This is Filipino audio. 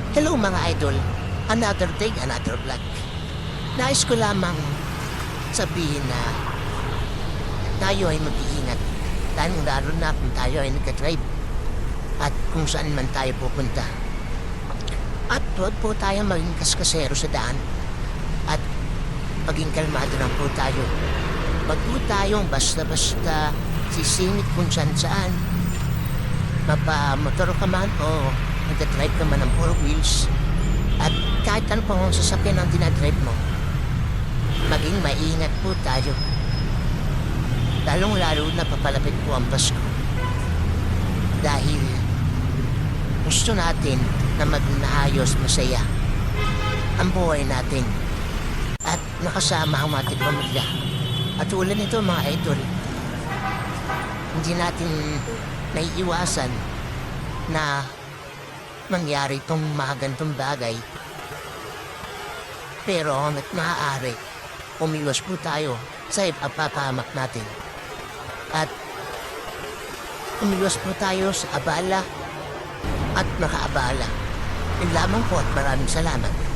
Hello mga idol, another day, another vlog. Nais ko lamang sabihin na tayo ay mag-iingat. Lalo na kung tayo ay nagka-drive at kung saan man tayo pupunta. At huwag po tayo maging kaskasero sa daan at maging kalmado lang po tayo. Huwag po tayong basta-basta sisingit kung saan-saan. Mapamotor ka man o nagka-drive ka man ng 4 wheels. At kahit ano pang sasakyan ang dinadrive mo, maging maingat po tayo. Lalong-lalo na papalapit po ang Pasko. Dahil gusto natin na maging maayos, masaya ang buhay natin. At nakasama ang ating pamilya. At tulad nito mga idol, hindi natin naiiwasan na mangyari itong mga ganitong bagay. Pero hanggat maaari, umiwas po tayo sa ipapahamak natin. At umiwas po tayo sa abala at makaabala. Yun lamang po at maraming salamat.